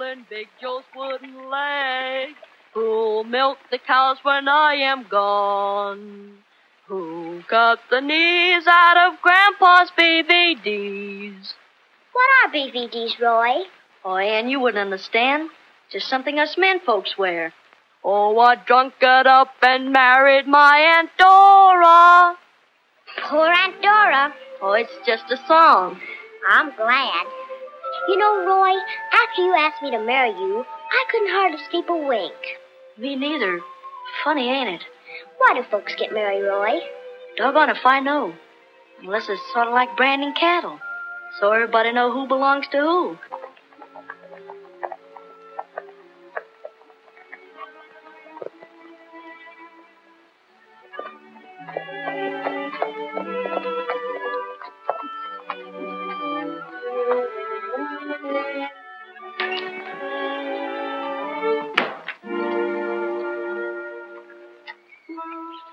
pulling Big Joe's wooden leg? Who'll milk the cows when I am gone? Who cut the knees out of Grandpa's BVDs? What are BVDs, Roy? Oh, Ann, you wouldn't understand. Just something us men folks wear. Oh, I drunk it up and married my Aunt Dora. Poor Aunt Dora. Oh, it's just a song. I'm glad. You know, Roy, after you asked me to marry you, I couldn't hardly sleep a wink. Me neither. Funny, ain't it? Why do folks get married, Roy? Doggone if I know. Unless it's sort of like branding cattle. So everybody know who belongs to who.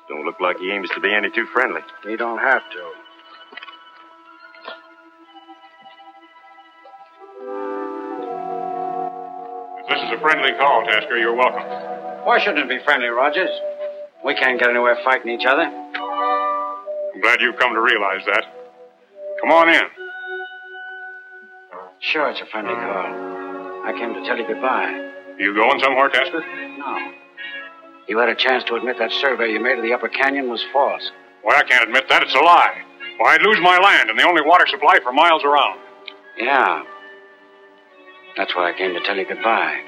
Don't look like he aims to be any too friendly. He don't have to. If this is a friendly call, Tasker, you're welcome. Why shouldn't it be friendly, Rogers? We can't get anywhere fighting each other. I'm glad you've come to realize that. Come on in. Sure, it's a friendly call. I came to tell you goodbye. You going somewhere, Tasker? No. You had a chance to admit that survey you made of the Upper Canyon was false. Why, I can't admit that. It's a lie. Why, I'd lose my land and the only water supply for miles around. Yeah. That's why I came to tell you goodbye.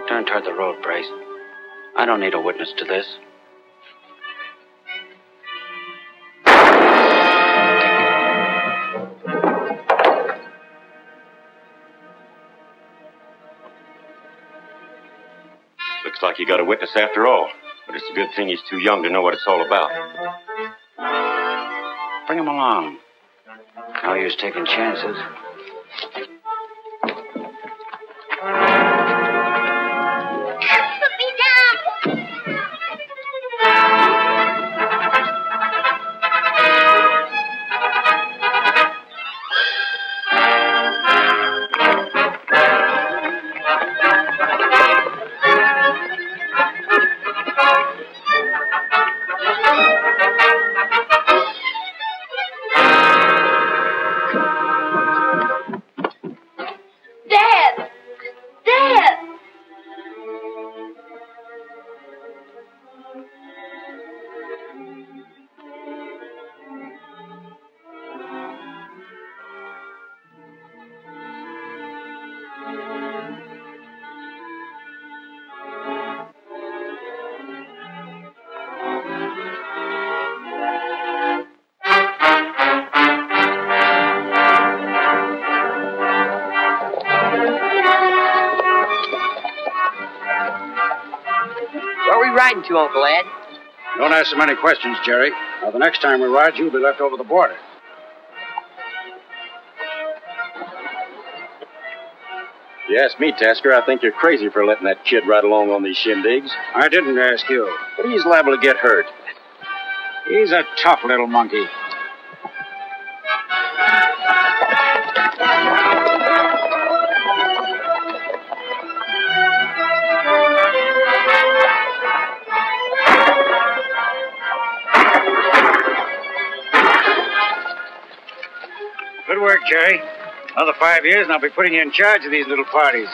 Turn toward the road, Brace. I don't need a witness to this. Looks like you got a witness after all. But it's a good thing he's too young to know what it's all about. Bring him along. No use taking chances. Put me down! Riding to, Uncle Ed? Don't ask so many questions, Jerry. Now, the next time we ride, you'll be left over the border. If you ask me, Tasker, I think you're crazy for letting that kid ride along on these shindigs. I didn't ask you. But he's liable to get hurt. He's a tough little monkey. Good work, Jerry. Another 5 years, and I'll be putting you in charge of these little parties.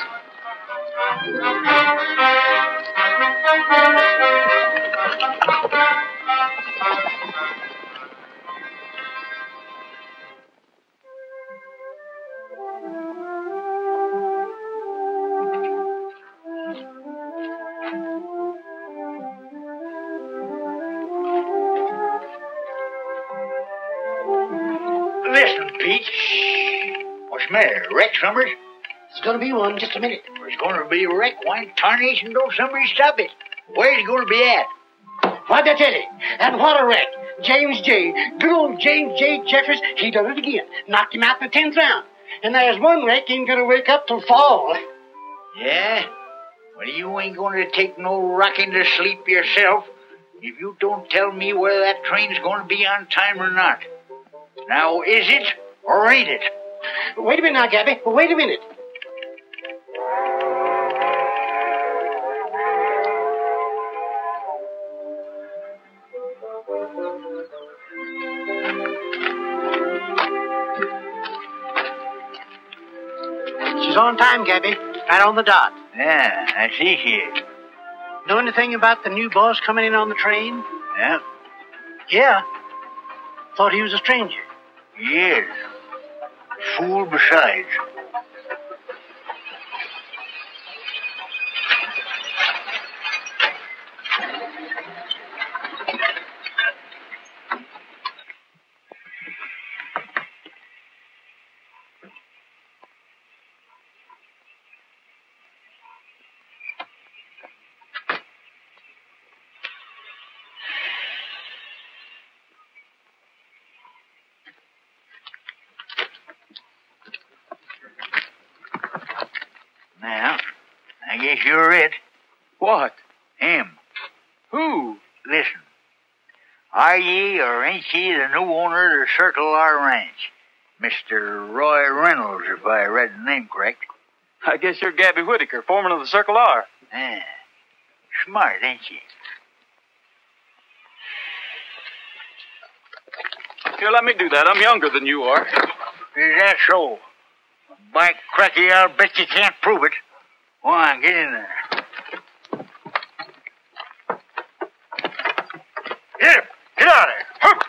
Listen, Pete. What's the matter? Wreck, Summers? It's gonna be one in just a minute. There's going to be a wreck. Why in tarnation don't somebody stop it? Where's it going to be at? What'd I tell you? And what a wreck. James J. Good old James J. Jeffers, he done it again. Knocked him out in the 10th round. And there's one wreck ain't gonna wake up till fall. Yeah? Well, you ain't going to take no rocking to sleep yourself if you don't tell me whether that train's going to be on time or not. Now, is it or ain't it? Wait a minute now, Gabby. Wait a minute. was on time, Gabby. Right on the dot. Yeah, I see here. Know anything about the new boss coming in on the train? Yeah? Yeah. Thought he was a stranger. Yes. Fool besides. Now, I guess you're it. What? Him. Who? Listen. Are ye or ain't ye the new owner of the Circle R Ranch? Mr. Roy Reynolds, if I read the name correct. I guess you're Gabby Whitaker, foreman of the Circle R. Ah, smart, ain't ye? Here, let me do that. I'm younger than you are. Is that so? By cracky, I'll bet you can't prove it. Go on, get in there. Get out of there. Hup.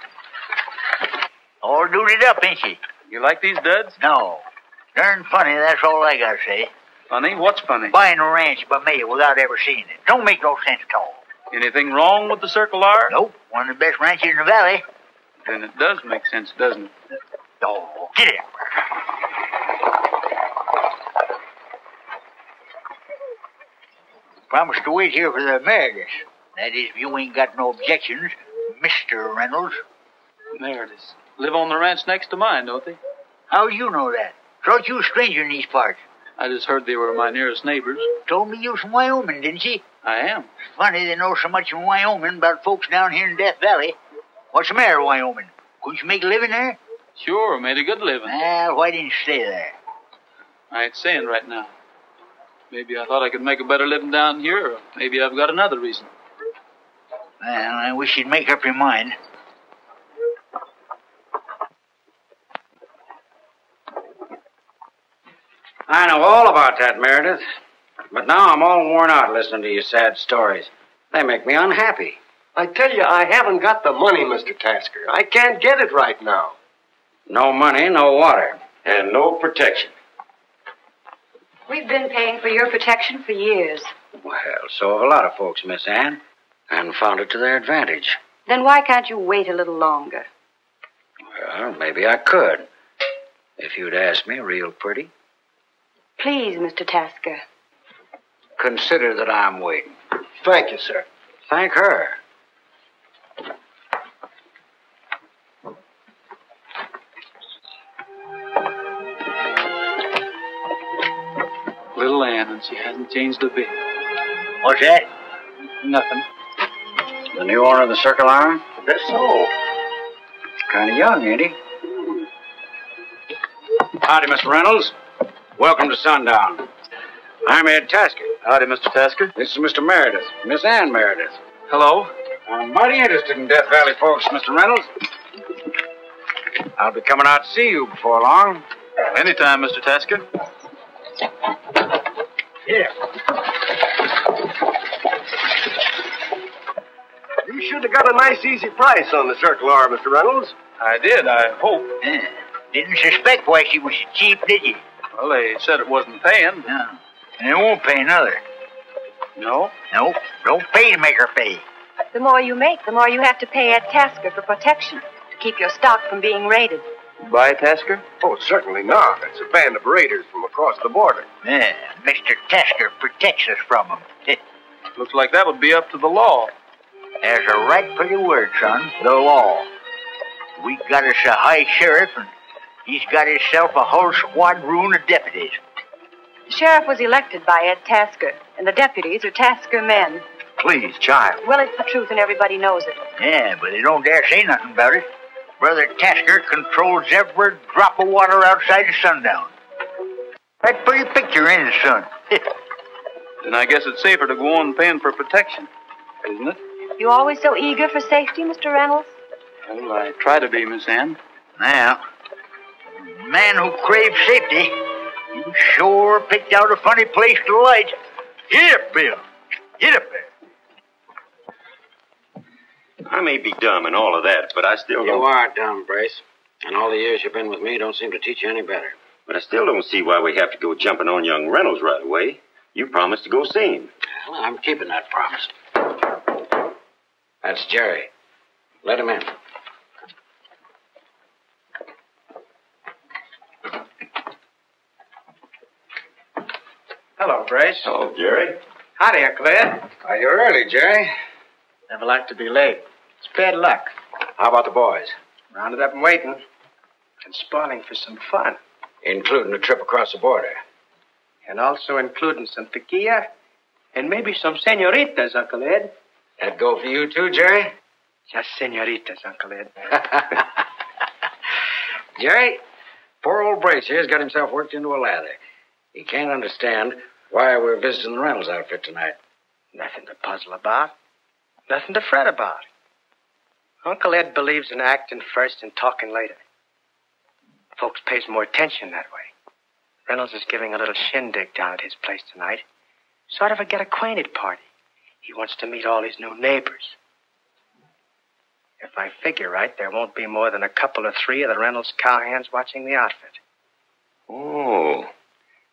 All duded up, ain't she? You like these duds? No. Darn funny, that's all I gotta say. Funny? What's funny? Buying a ranch by me without ever seeing it. Don't make no sense at all. Anything wrong with the Circle R? Nope. One of the best ranches in the valley. Then it does make sense, doesn't it? Oh, get in. Promise to wait here for the Meredith. That is, if you ain't got no objections, Mr. Reynolds. Meredith. Live on the ranch next to mine, don't they? How do you know that? Thought you was a stranger in these parts. I just heard they were my nearest neighbors. Told me you was from Wyoming, didn't she? I am. Funny they know so much in Wyoming about folks down here in Death Valley. What's the matter, Wyoming? Couldn't you make a living there? Sure, made a good living. Well, why didn't you stay there? I ain't saying right now. Maybe I thought I could make a better living down here, or maybe I've got another reason. Well, I wish you'd make up your mind. I know all about that, Meredith. But now I'm all worn out listening to your sad stories. They make me unhappy. I tell you, I haven't got the money, Mr. Tasker. I can't get it right now. No money, no water. And no protection. We've been paying for your protection for years. Well, so have a lot of folks, Miss Ann. And found it to their advantage. Then why can't you wait a little longer? Well, maybe I could. If you'd ask me real pretty. Please, Mr. Tasker. Consider that I'm waiting. Thank you, sir. Thank her. Little Ann, and she hasn't changed a bit. What's that? Nothing. The new owner of the Circle R? That's so. Kind of young, ain't he? Howdy, Mr. Reynolds. Welcome to Sundown. I'm Ed Tasker. Howdy, Mr. Tasker. This is Mr. Meredith, Miss Ann Meredith. Hello. I'm mighty interested in Death Valley folks, Mr. Reynolds. I'll be coming out to see you before long. Anytime, Mr. Tasker. Here. You should have got a nice, easy price on the Circle R, Mr. Reynolds. I did, I hope. Didn't suspect why she was so cheap, did you? Well, they said it wasn't paying. No. And it won't pay another. No? Nope. Don't pay to make her pay. The more you make, the more you have to pay Ed Tasker for protection, to keep your stock from being raided. Buy Tasker? Oh, certainly not. It's a band of raiders from across the border. Yeah, Mr. Tasker protects us from them. Looks like that would be up to the law. There's a right pretty word, son. The law. We got us a high sheriff, and he's got himself a whole squadron of deputies. The sheriff was elected by Ed Tasker, and the deputies are Tasker men. Please, child. Well, it's the truth, and everybody knows it. Yeah, but they don't dare say nothing about it. Brother Tasker controls every drop of water outside of Sundown. That pretty picture, ain't it, son? Then I guess it's safer to go on paying for protection, isn't it? You always so eager for safety, Mr. Reynolds? Well, I try to be, Miss Ann. Now, man who craves safety, You sure picked out a funny place to light. Get up, Bill. Get up there. I may be dumb and all of that, but I still don't... You are dumb, Brace. And all the years you've been with me don't seem to teach you any better. But I still don't see why we have to go jumping on young Reynolds right away. You promised to go see him. Well, I'm keeping that promise. That's Jerry. Let him in. Hello, Brace. Hello, Jerry. Howdy, Uncle Ed. Are you early, Jerry? Never like to be late. It's bad luck. How about the boys? Rounded up and waiting. And spoiling for some fun. Including a trip across the border. And also including some tequila and maybe some senoritas, Uncle Ed. That go for you too, Jerry? Just senoritas, Uncle Ed. Jerry, poor old Brace here's got himself worked into a lather. He can't understand why we're visiting the Reynolds outfit tonight. Nothing to puzzle about. Nothing to fret about. Uncle Ed believes in acting first and talking later. Folks pays more attention that way. Reynolds is giving a little shindig down at his place tonight. Sort of a get-acquainted party. He wants to meet all his new neighbors. If I figure right, there won't be more than a couple or three of the Reynolds cowhands watching the outfit. Oh,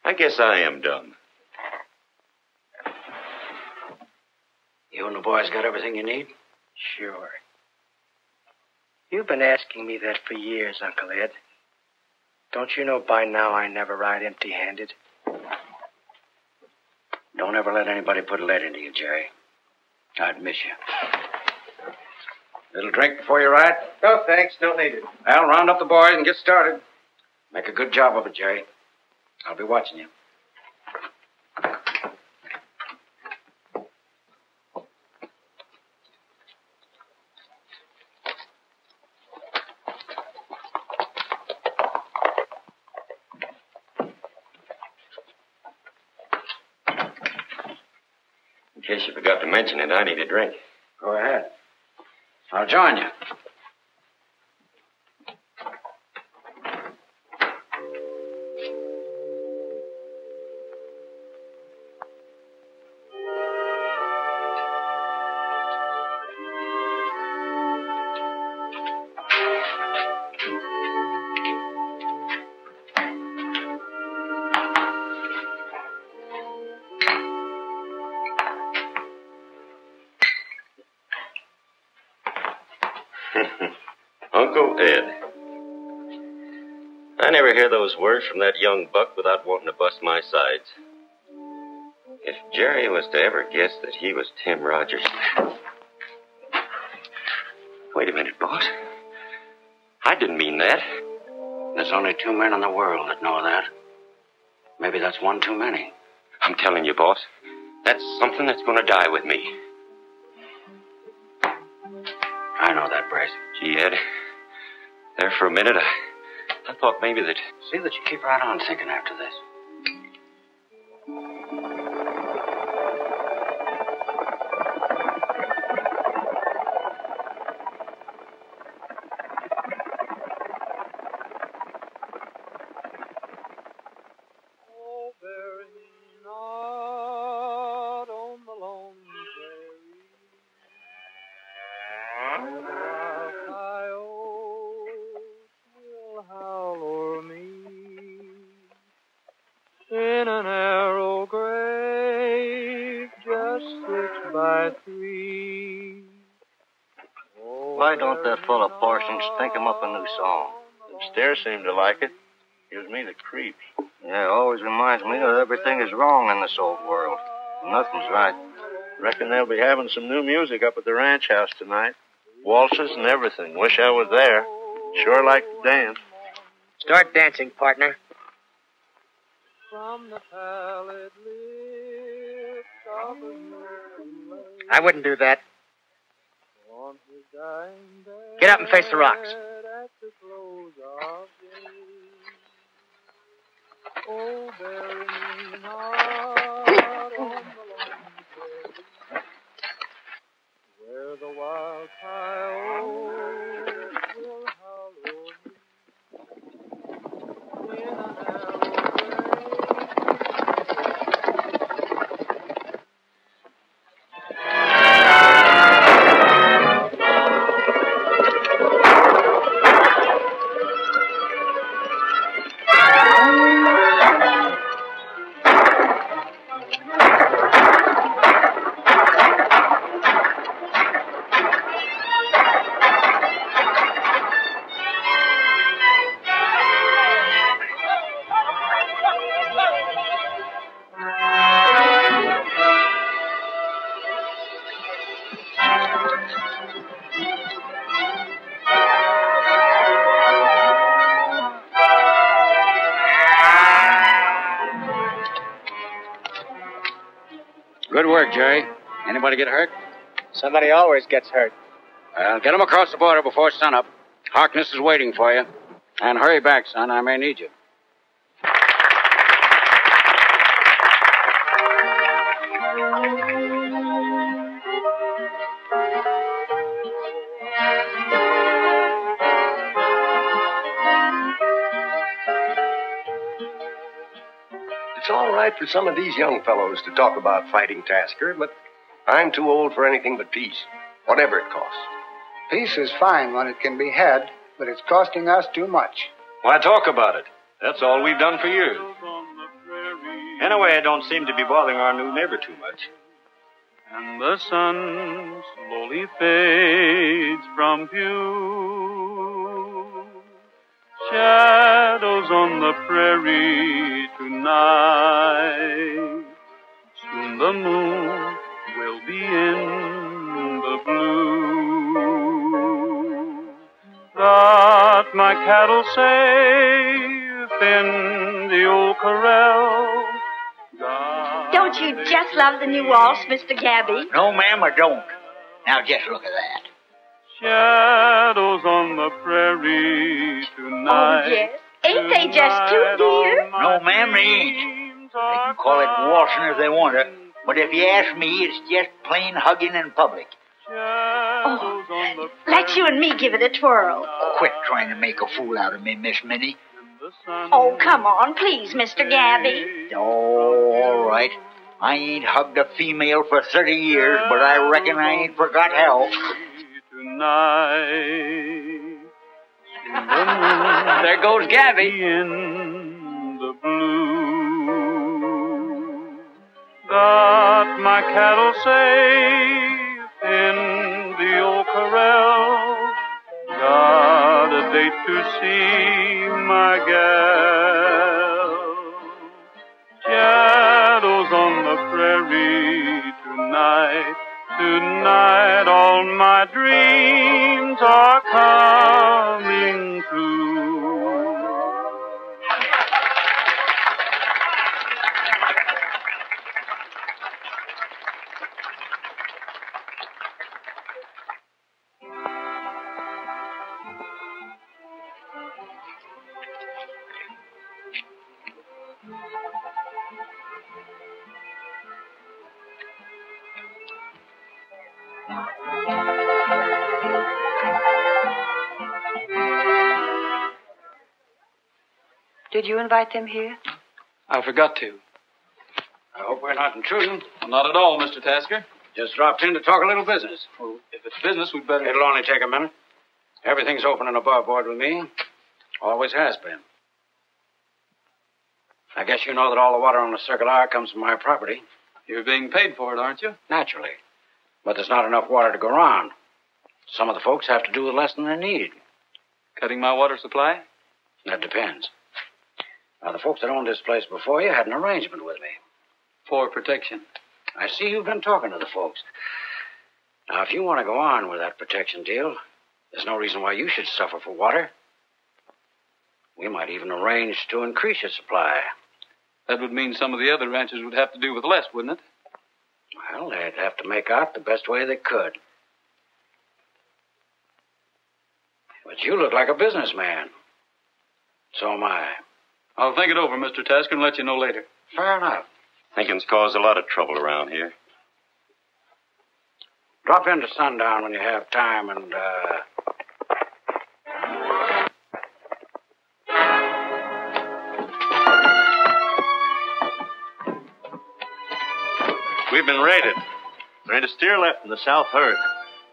I guess I am dumb. You and the boys got everything you need? Sure. You've been asking me that for years, Uncle Ed. Don't you know by now I never ride empty-handed? Don't ever let anybody put lead into you, Jerry. I'd miss you. Little drink before you ride? No, thanks. Don't need it. I'll round up the boys and get started. Make a good job of it, Jerry. I'll be watching you. In case you forgot to mention it, I need a drink. Go ahead. I'll join you. Uncle Ed. I never hear those words from that young buck without wanting to bust my sides. If Jerry was to ever guess that he was Tim Rogers... Wait a minute, boss. I didn't mean that. There's only 2 men in the world that know that. Maybe that's one too many. I'm telling you, boss, that's something that's going to die with me. I know that, Brace. Gee, Ed, there for a minute, I thought maybe that... See that you keep right on thinking after this. In a narrow grave, just 6 by 3. Why don't that fellow Parsons think him up a new song? The stairs seem to like it. Gives me the creeps. Yeah, it always reminds me that everything is wrong in this old world. Nothing's right. Reckon they'll be having some new music up at the ranch house tonight. Waltzes and everything. Wish I was there. Sure like to dance. Start dancing, partner. From the pallid lips of a I wouldn't do that. Get up and face the rocks. at the close of day. Oh, bury me not on the lonely prairie, where the wild coyote will hallow me. In a narrow grave, Good work, Jerry. Anybody get hurt? Somebody always gets hurt. Well, get them across the border before sunup. Harkness is waiting for you. And hurry back, son. I may need you. It's all right for some of these young fellows to talk about fighting Tasker, but I'm too old for anything but peace, whatever it costs. Peace is fine when it can be had, but it's costing us too much. Why talk about it? That's all we've done for years. Anyway, it don't seem to be bothering our new neighbor too much. And the sun slowly fades from view. Shadows on the prairie tonight. Soon the moon will be in the blue. Got my cattle safe in the old corral. Don't you just love the new waltz, Mr. Gabby? No, ma'am, I don't. Now, just look at that. Shadows on the prairie tonight. Oh, yes. Ain't they just too dear? No, ma'am, they ain't. They can call it waltzing if they want to, but if you ask me, it's just plain hugging in public. Oh, let's you and me give it a twirl. Quit trying to make a fool out of me, Miss Minnie. Oh, come on, please, Mr. Gabby. Oh, all right. I ain't hugged a female for 30 years, but I reckon I ain't forgot how. Tonight. There goes Gabby. In the blue. Got my cattle safe in the old corral. Got a date to see my gal. Shadows on the prairie tonight. Tonight all my dreams are coming true. Did you invite them here? I forgot to. I hope we're not intruding. Well, not at all, Mr. Tasker. Just dropped in to talk a little business. Well, if it's business, we'd better... It'll only take a minute. Everything's open and above board with me. Always has been. I guess you know that all the water on the Circle R comes from my property. You're being paid for it, aren't you? Naturally. But there's not enough water to go around. Some of the folks have to do with less than they need. Cutting my water supply? That depends. Now, the folks that owned this place before you had an arrangement with me. For protection. I see you've been talking to the folks. Now, if you want to go on with that protection deal, there's no reason why you should suffer for water. We might even arrange to increase your supply. That would mean some of the other ranchers would have to do with less, wouldn't it? Well, they'd have to make out the best way they could. But you look like a businessman. So am I. I'll think it over, Mr. Tasker, and let you know later. Fair enough. Thinking's caused a lot of trouble around here. Drop in to sundown when you have time and, We've been raided. There ain't a steer left in the south herd.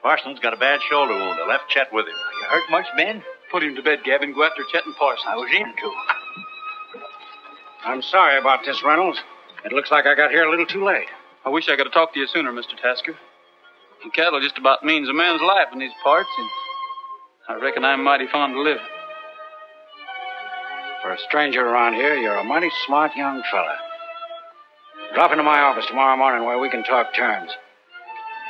Parsons got a bad shoulder wound. I left Chet with him. You hurt much, Ben? Put him to bed, Gabby, and go after Chet and Parsons. I was in to. I'm sorry about this, Reynolds. It looks like I got here a little too late. I wish I could have talked to you sooner, Mr. Tasker. And cattle just about means a man's life in these parts, and I reckon I'm mighty fond of living. For a stranger around here, you're a mighty smart young fella. Drop into my office tomorrow morning where we can talk terms.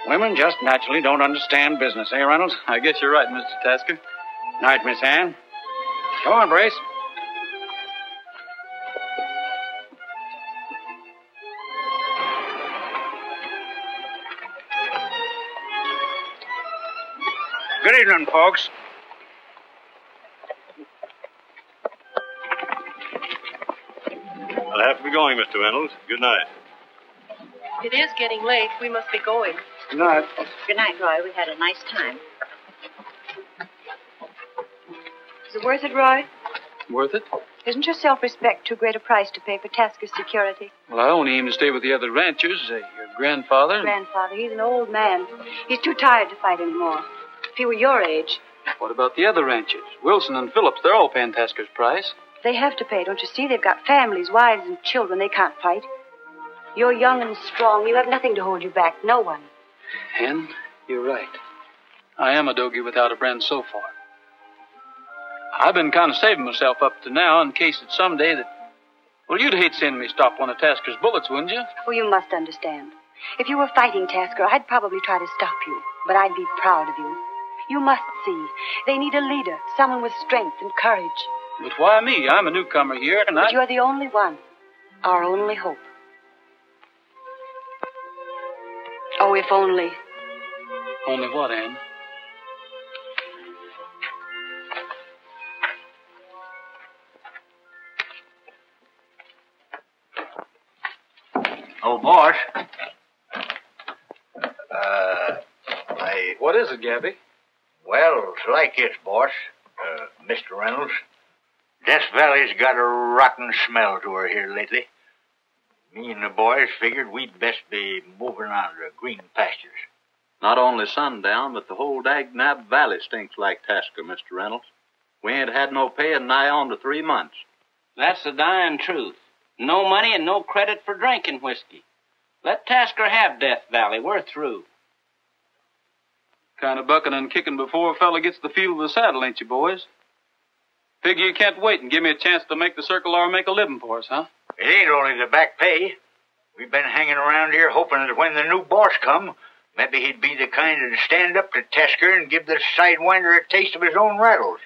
Women just naturally don't understand business, eh, Reynolds? I guess you're right, Mr. Tasker. Night, Miss Ann. Come on, Brace. Good evening, folks. I'll have to be going, Mr. Reynolds. Good night. It is getting late. We must be going. Good night. Good night, Roy. We had a nice time. Is it worth it, Roy? Worth it? Isn't your self-respect too great a price to pay for Tasker's security? Well, I only aim to stay with the other ranchers. Your grandfather. Grandfather, he's an old man. He's too tired to fight anymore. If he were your age. What about the other ranchers? Wilson and Phillips, they're all paying Tasker's price. They have to pay, don't you see? They've got families, wives, and children. They can't fight. You're young and strong. You have nothing to hold you back. No one. Hen, you're right. I am a dogie without a brand so far. I've been kind of saving myself up to now in case it's someday that... Well, you'd hate seeing me stop one of Tasker's bullets, wouldn't you? Oh, you must understand. If you were fighting Tasker, I'd probably try to stop you. But I'd be proud of you. You must see. They need a leader, someone with strength and courage. But why me? I'm a newcomer here, and But you're the only one. Our only hope. Oh, if only. Only what, Ann? Oh, boss. What is it, Gabby? Well, it's like this, boss. Mr. Reynolds. Death Valley's got a rotten smell to her here lately. Me and the boys figured we'd best be moving on to green pastures. Not only Sundown, but the whole Dagnab Valley stinks like Tasker, Mr. Reynolds. We ain't had no pay in nigh on to 3 months. That's the dying truth. No money and no credit for drinking whiskey. Let Tasker have Death Valley. We're through. Kind of bucking and kicking before a fella gets the feel of the saddle, ain't you, boys? Figure you can't wait and give me a chance to make the Circle R make a living for us, huh? It ain't only the back pay. We've been hanging around here hoping that when the new boss come, maybe he'd be the kind to stand up to Tasker and give the sidewinder a taste of his own rattles.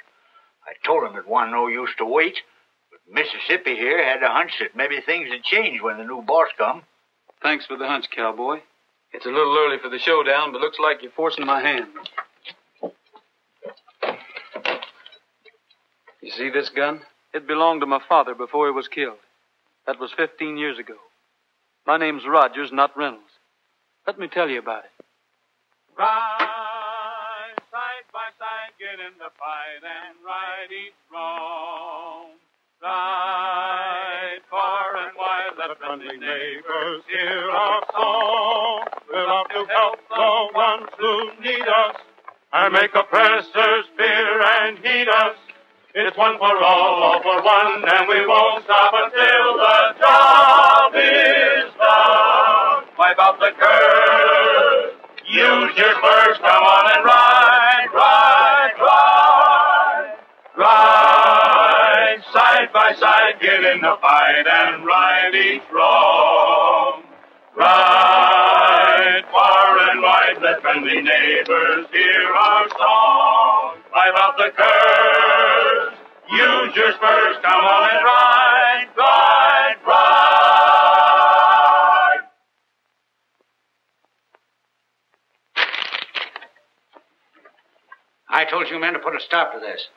I told him it wasn't no use to wait, but Mississippi here had a hunch that maybe things would change when the new boss come. Thanks for the hunch, cowboy. It's a little early for the showdown, but looks like you're forcing my hand. You see this gun? It belonged to my father before he was killed. That was 15 years ago. My name's Rogers, not Reynolds. Let me tell you about it. Ride side by side, get in the fight and right each wrong. Ride far and wide, let friendly neighbors hear our song. We're out to help the ones who need us and make oppressors fear and heed us. It's one for all for one, and we won't stop until the job is done. Wipe out the curse. Use your spurs, come on and ride, ride, ride. Ride side by side, get in the fight and ride each wrong. Ride far and wide, let friendly neighbors hear our song. Wipe out the curse. Use your spurs, come on and ride, ride, ride. I told you men to put a stop to this.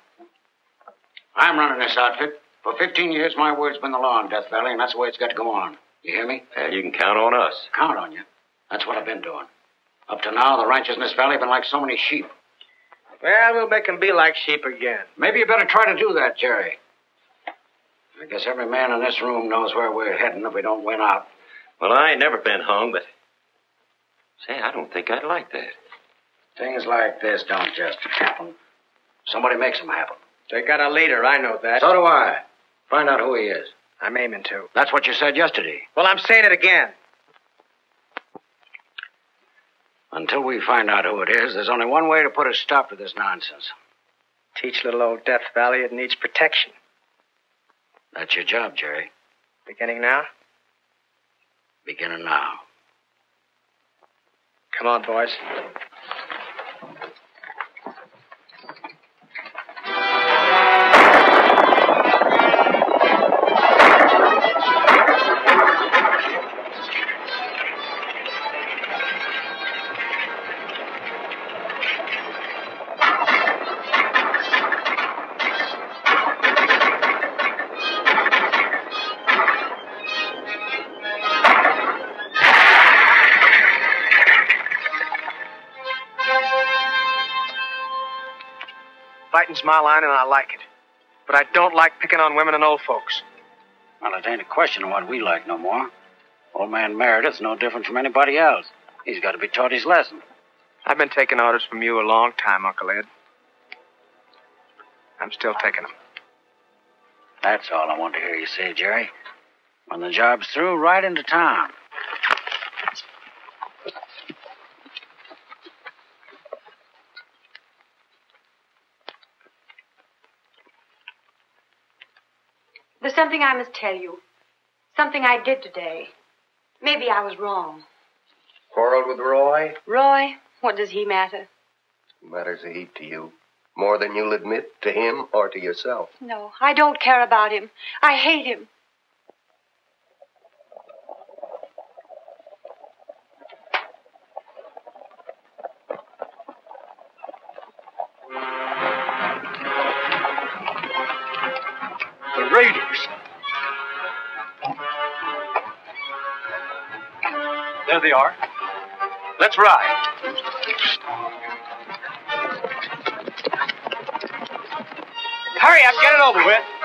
I'm running this outfit. For 15 years, my word's been the law in Death Valley, and that's the way it's got to go on. You hear me? You can count on us. Count on you. That's what I've been doing. Up to now, the ranchers in this valley have been like so many sheep. Well, we'll make them be like sheep again. Maybe you better try to do that, Jerry. I guess every man in this room knows where we're heading if we don't win out. Well, I ain't never been hung, but... Say, I don't think I'd like that. Things like this don't just happen. Somebody makes them happen. They got a leader, I know that. So do I. Find out who he is. I'm aiming to. That's what you said yesterday. Well, I'm saying it again. Until we find out who it is, there's only one way to put a stop to this nonsense. Teach little old Death Valley it needs protection. That's your job, Jerry. Beginning now? Beginning now. Come on, boys. Fighting's my line, and I like it. But I don't like picking on women and old folks. Well, it ain't a question of what we like no more. Old man Meredith's no different from anybody else. He's got to be taught his lesson. I've been taking orders from you a long time, Uncle Ed. I'm still taking them. That's all I want to hear you say, Jerry. When the job's through, right into town. There's something I must tell you. Something I did today. Maybe I was wrong. Quarreled with Roy? Roy, what does he matter? Matters a heap to you. More than you'll admit to him or to yourself. No, I don't care about him. I hate him. The Raiders. There they are. Let's ride. Hurry up, get it over with.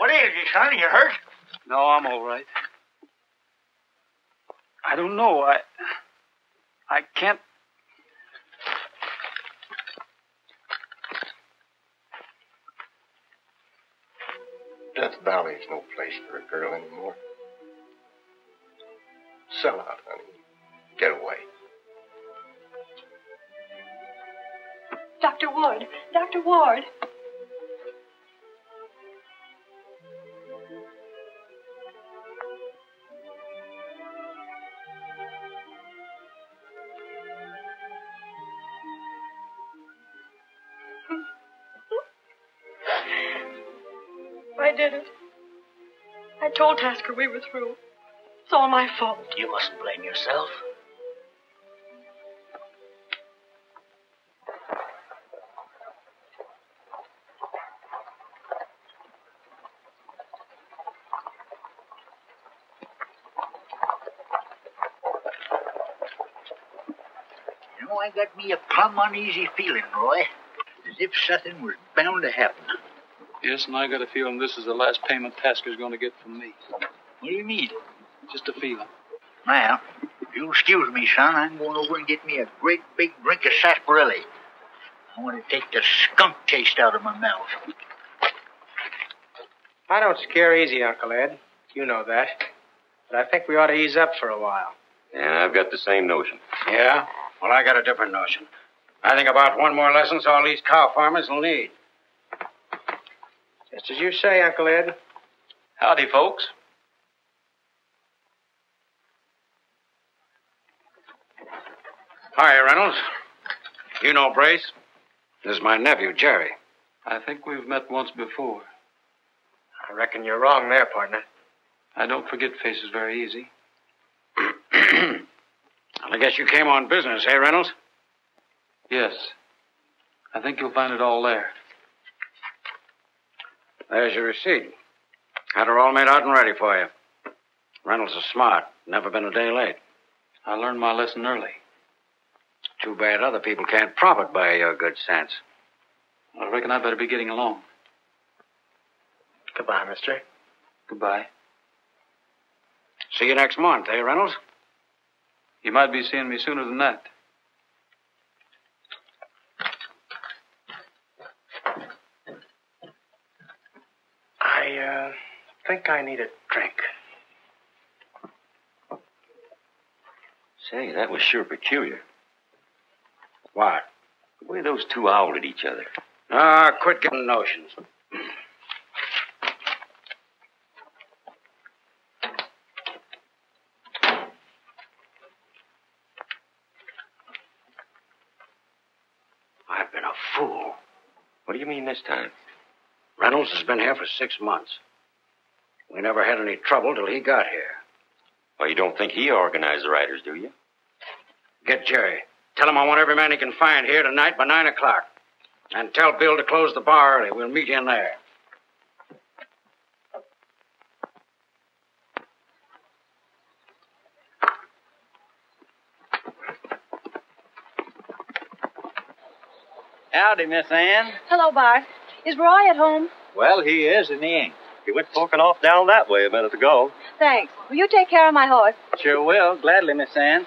What is it, son? You hurt? No, I'm all right. I don't know. I can't. Death Valley's no place for a girl anymore. Sell out, honey. Get away. Dr. Ward. Dr. Ward. I did it. I told Tasker we were through. It's all my fault. You mustn't blame yourself. You know, I got me a plumb uneasy feeling, Roy. As if something was bound to happen. Yes, and I got a feeling this is the last payment Tasker's going to get from me. What do you mean? Just a feeling. Well, if you'll excuse me, son, I'm going over and get me a great big drink of sarsaparilla. I want to take the skunk taste out of my mouth. I don't scare easy, Uncle Ed. You know that. But I think we ought to ease up for a while. Yeah, I've got the same notion. Yeah? Well, I got a different notion. I think about one more lesson's all these cow farmers will need. Just as you say, Uncle Ed. Howdy, folks. Hi, Reynolds. You know Brace? This is my nephew, Jerry. I think we've met once before. I reckon you're wrong there, partner. I don't forget faces very easy. Well, I guess you came on business, eh, Reynolds? Yes. I think you'll find it all there. There's your receipt. Had her all made out and ready for you. Reynolds is smart. Never been a day late. I learned my lesson early. Too bad other people can't profit by your good sense. I reckon I better be getting along. Goodbye, mister. Goodbye. See you next month, eh, Reynolds? You might be seeing me sooner than that. I think I need a drink. Say, that was sure peculiar. What? The way those two owled at each other. Quit getting notions. I've been a fool. What do you mean this time? Reynolds has been here for 6 months. We never had any trouble till he got here. Well, you don't think he organized the riders, do you? Get Jerry. Tell him I want every man he can find here tonight by 9 o'clock. And tell Bill to close the bar early. We'll meet you in there. Howdy, Miss Ann. Hello, Bart. Is Roy at home? Well, he is, and he ain't. He went forking off down that way a minute ago. Thanks. Will you take care of my horse? Sure will. Gladly, Miss Ann.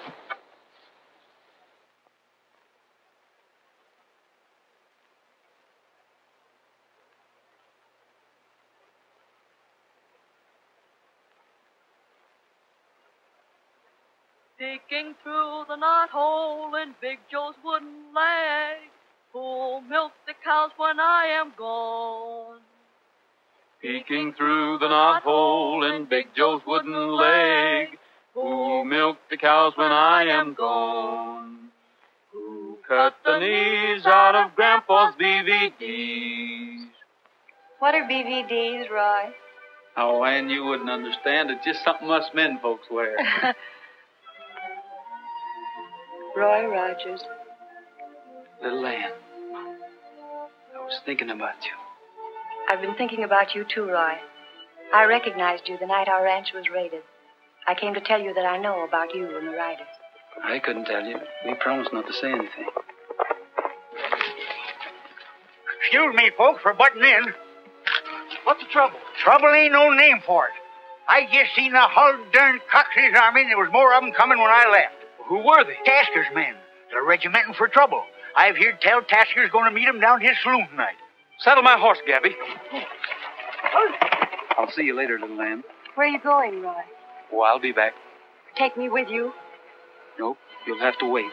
Peeking through the knothole in Big Joe's wooden leg, who'll milk the cows when I am gone. Peeking through the knothole in Big Joe's wooden leg, who'll milk the cows when I am gone. Who cut the knees out of Grandpa's BVDs? What are BVDs, Roy? Oh, Ann, you wouldn't understand. It's just something us men folks wear. Roy Rogers. Little Ann, I was thinking about you. I've been thinking about you, too, Roy. I recognized you the night our ranch was raided. I came to tell you that I know about you and the riders. I couldn't tell you. We promised not to say anything. Excuse me, folks, for butting in. What's the trouble? Trouble ain't no name for it. I just seen the whole darn Coxey's army, and there was more of them coming when I left. Who were they? Tasker's men. They're regimenting for trouble. I've heard tell Tasker's going to meet 'em down his saloon tonight. Saddle my horse, Gabby. I'll see you later, little lamb. Where are you going, Roy? Oh, I'll be back. Take me with you? Nope, you'll have to wait.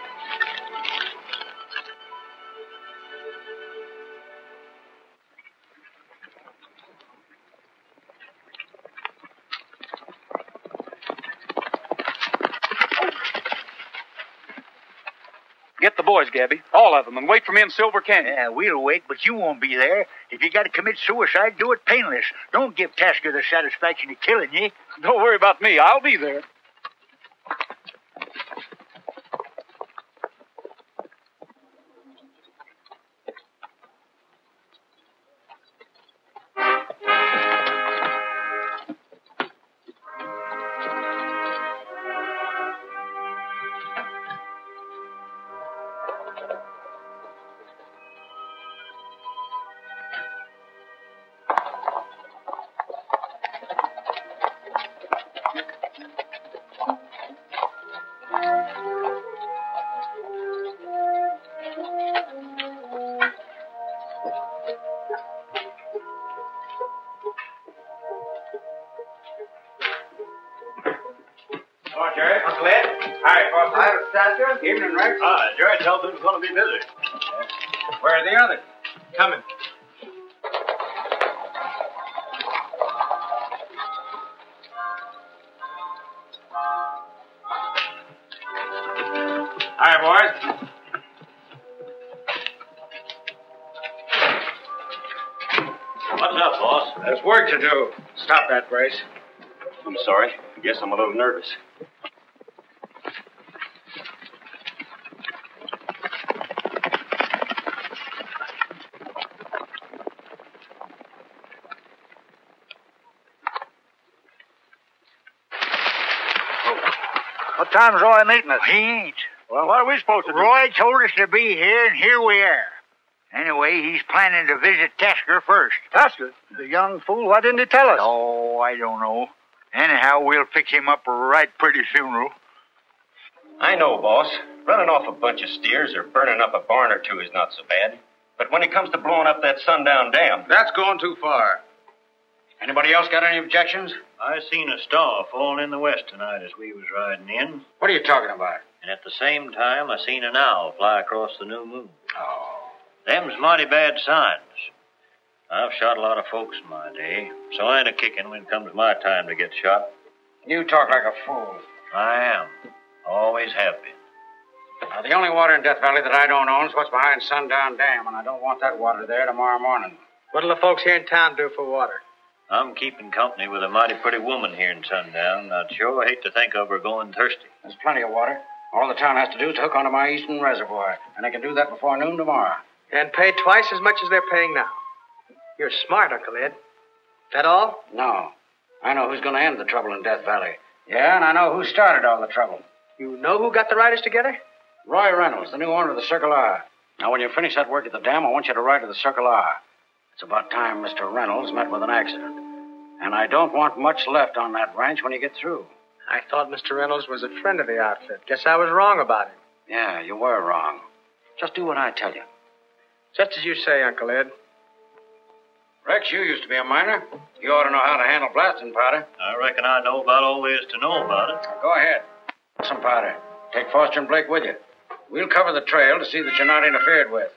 Get the boys, Gabby. All of them, and wait for me in Silver Canyon. Yeah, we'll wait, but you won't be there. If you got to commit suicide, do it painless. Don't give Tasker the satisfaction of killing you. Don't worry about me. I'll be there. Uncle Ed. Hi, Foster. Hi, Mr. Tasker. Evening, Rex. Jerry tells us he's going to be busy. Where are the others? Coming. Hi, boys. What's up, boss? There's work to do. Stop that, Brace. I'm sorry. Guess I'm a little nervous. What time's Roy meeting us? He ain't. Well, what are we supposed to do? Roy told us to be here, and here we are. Anyway, he's planning to visit Tasker first. Tasker? The young fool, why didn't he tell us? Oh, I don't know. Anyhow, we'll fix him up a right pretty funeral. I know, boss. Running off a bunch of steers or burning up a barn or two is not so bad. But when it comes to blowing up that sundown dam... That's going too far. Anybody else got any objections? I seen a star falling in the west tonight as we was riding in. What are you talking about? And at the same time, I seen an owl fly across the new moon. Oh. Them's mighty bad signs. I've shot a lot of folks in my day, so I ain't a kicking when it comes my time to get shot. You talk like a fool. I am. Always have been. Now, the only water in Death Valley that I don't own is what's behind Sundown Dam, and I don't want that water there tomorrow morning. What'll the folks here in town do for water? I'm keeping company with a mighty pretty woman here in Sundown. I'd sure hate to think of her going thirsty. There's plenty of water. All the town has to do is hook onto my eastern reservoir, and they can do that before noon tomorrow. And pay twice as much as they're paying now. You're smart, Uncle Ed. That all? No. I know who's going to end the trouble in Death Valley. Yeah, and I know who started all the trouble. You know who got the riders together? Roy Reynolds, the new owner of the Circle R. Now, when you finish that work at the dam, I want you to ride to the Circle R. It's about time Mr. Reynolds met with an accident. And I don't want much left on that ranch when you get through. I thought Mr. Reynolds was a friend of the outfit. Guess I was wrong about him. Yeah, you were wrong. Just do what I tell you. Just as you say, Uncle Ed. Rex, you used to be a miner. You ought to know how to handle blasting powder. I reckon I know about all there is to know about it. Now, go ahead. Some powder. Take Foster and Blake with you. We'll cover the trail to see that you're not interfered with.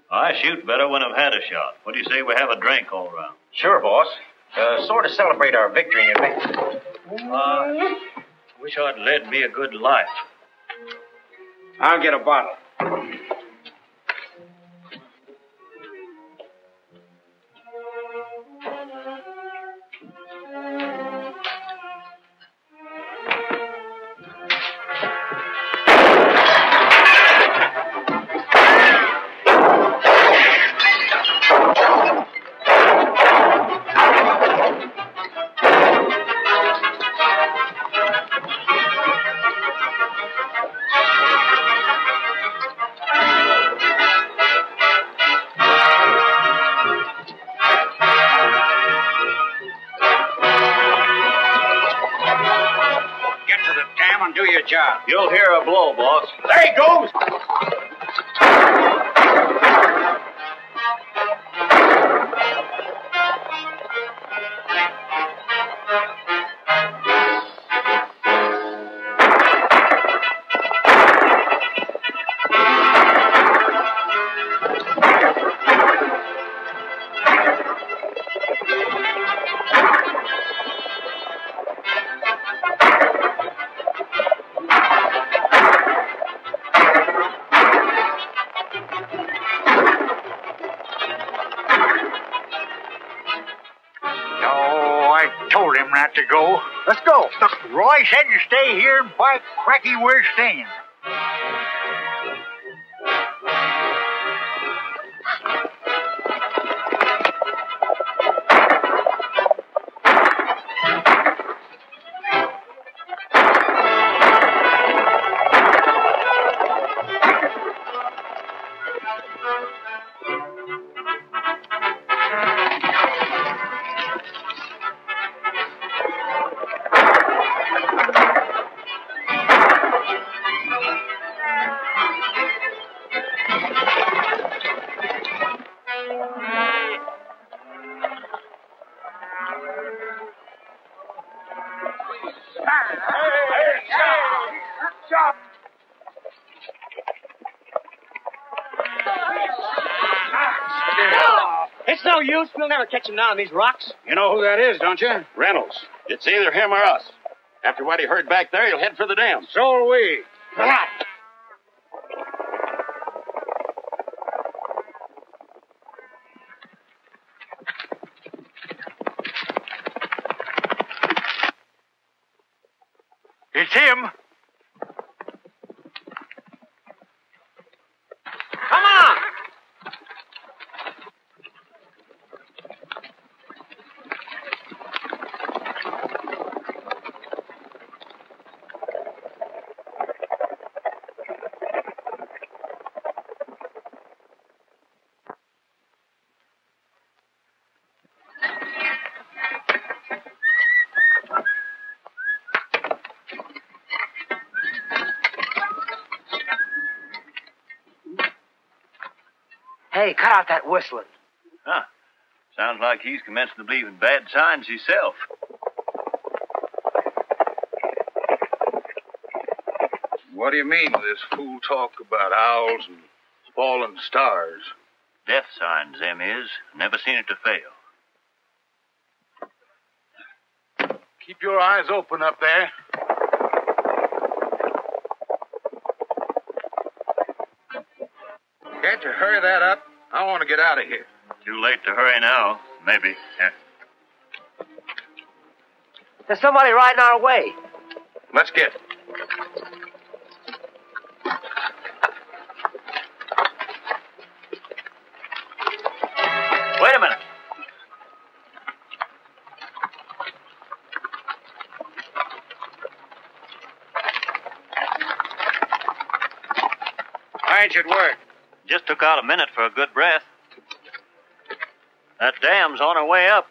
I shoot better when I've had a shot. What do you say we have a drink all around? Sure, boss. Sort of celebrate our victory in Wish I'd led me a good life. I'll get a bottle. and do your job. You'll hear a blow, boss. There he goes! Not to go. Let's go. Roy said to stay here and fight Cracky. We're staying. It's no use. We'll never catch him down on these rocks. You know who that is, don't you? Reynolds. It's either him or us. After what he heard back there, he'll head for the dam. So are we. Come on. It's him. Come on. Hey, cut out that whistling. Huh. Sounds like he's commenced to believe in bad signs himself. What do you mean with this fool talk about owls and fallen stars? Death signs, them is. Never seen it to fail. Keep your eyes open up there. Can't you hurry that up? I want to get out of here. Too late to hurry now. Maybe. Yeah. There's somebody riding our way. Let's get. Wait a minute. Why ain't you at work? Just took out a minute for a good breath. That dam's on her way up.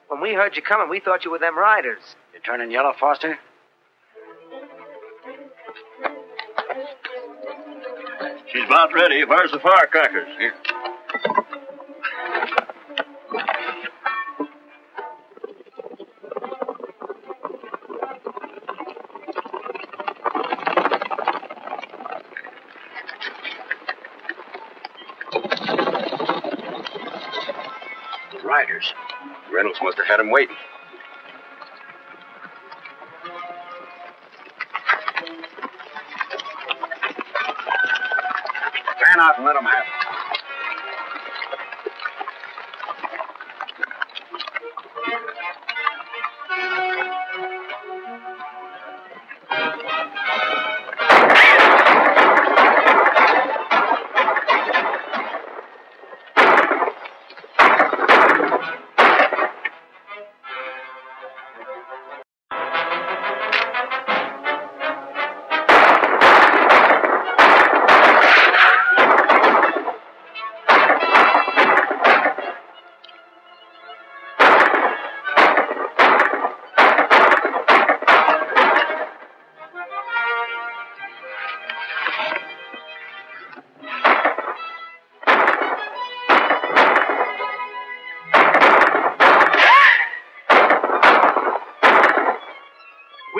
When we heard you coming, we thought you were them riders. You turning yellow, Foster? She's about ready. Where's the firecrackers? Here. Riders. Reynolds must have had him waiting. Fan out and let them have it.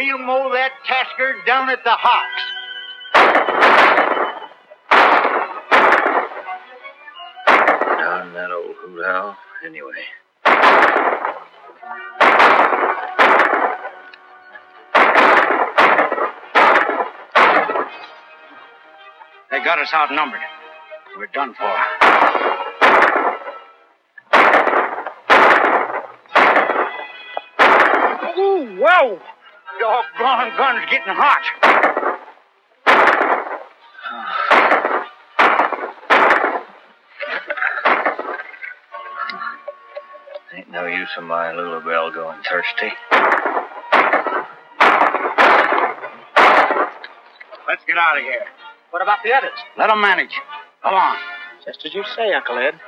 we'll mow that Tasker down at the hocks. Darn that old hoot owl, anyway. They got us outnumbered. We're done for. Ooh, whoa! Doggone gun's getting hot. Ain't no use of my little bell going thirsty. Let's get out of here. What about the others? Let them manage. Come on. Just as you say, Uncle Ed.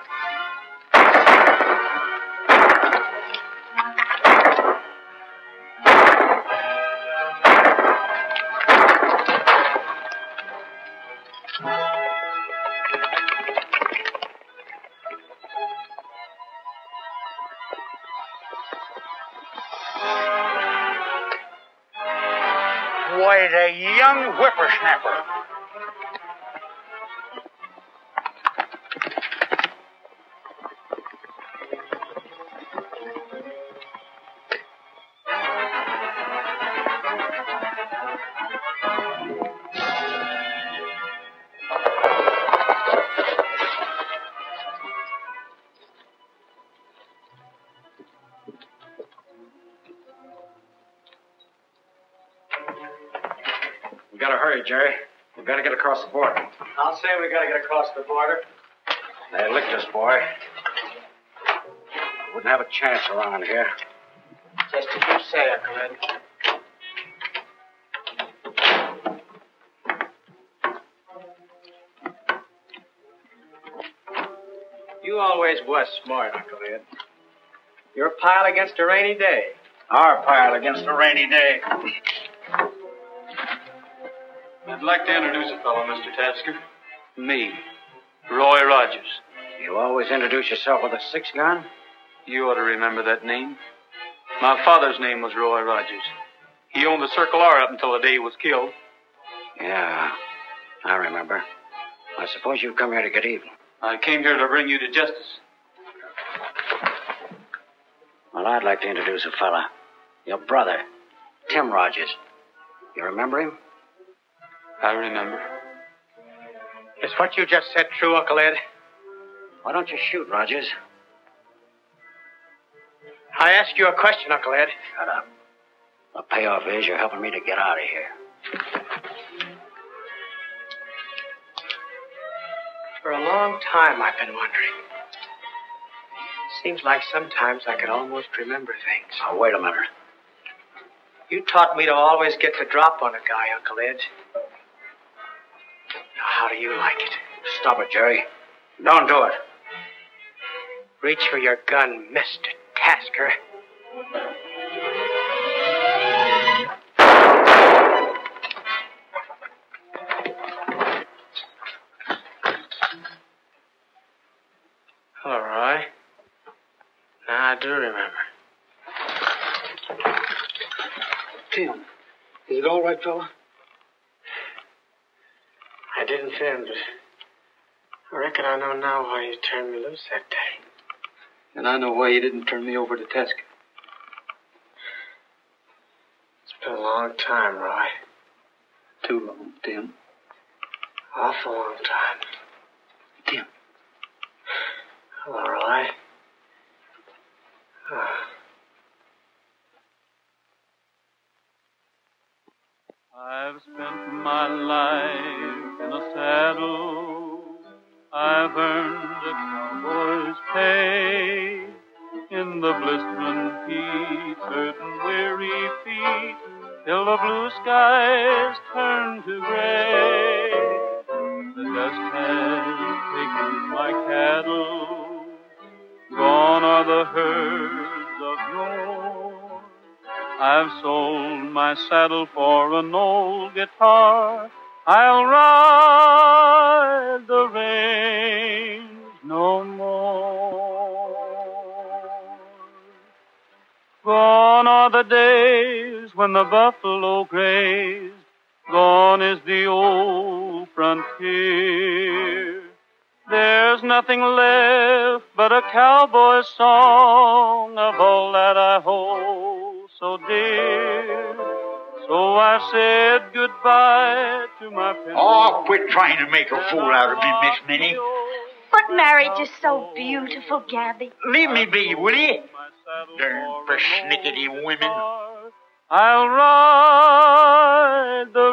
Why, the young whippersnapper. We gotta hurry, Jerry. We've got to get across the border. I'll say we gotta get across the border. They licked us, boy. Wouldn't have a chance around here. Just as you say, Uncle Ed. You always was smart, Uncle Ed. Your pile against a rainy day. Our pile against a rainy day. I'd like to introduce a fellow, Mr. Tasker. Me, Roy Rogers. You always introduce yourself with a 6-gun? You ought to remember that name. My father's name was Roy Rogers. He owned the Circle R up until the day he was killed. Yeah, I remember. I suppose you've come here to get even. I came here to bring you to justice. Well, I'd like to introduce a fella. Your brother, Tim Rogers. You remember him? I remember. Is what you just said true, Uncle Ed? Why don't you shoot, Rogers? I asked you a question, Uncle Ed. Shut up. The payoff is you're helping me to get out of here. For a long time, I've been wondering. Seems like sometimes I could almost remember things. Now, wait a minute. You taught me to always get the drop on a guy, Uncle Ed. Now, how do you like it? Stop it, Jerry. Don't do it. Reach for your gun, Mr. Tasker. All right. Now I do remember. Tim, is it all right, fella? I didn't then, but I reckon I know now why you turned me loose that day. And I know why you didn't turn me over to Tasker. It's been a long time, Roy. Too long, Tim. Awful long time. Tim. Hello, Roy. I've spent my life in a saddle. I've earned a cowboy's pay. In the blistering heat, certain weary feet, till the blue skies turn to gray. The dust has taken my cattle. Gone are the herds of yore. I've sold my saddle for an old guitar. I'll ride the range no more. Gone are the days when the buffalo grazed. Gone is the old frontier. There's nothing left but a cowboy's song of all that I hold so dear. So I said goodbye to my pen. Oh, quit trying to make a fool out of me, Miss Minnie. But marriage is so beautiful, Gabby. Leave me be, will you? Darn persnickety women. I'll ride the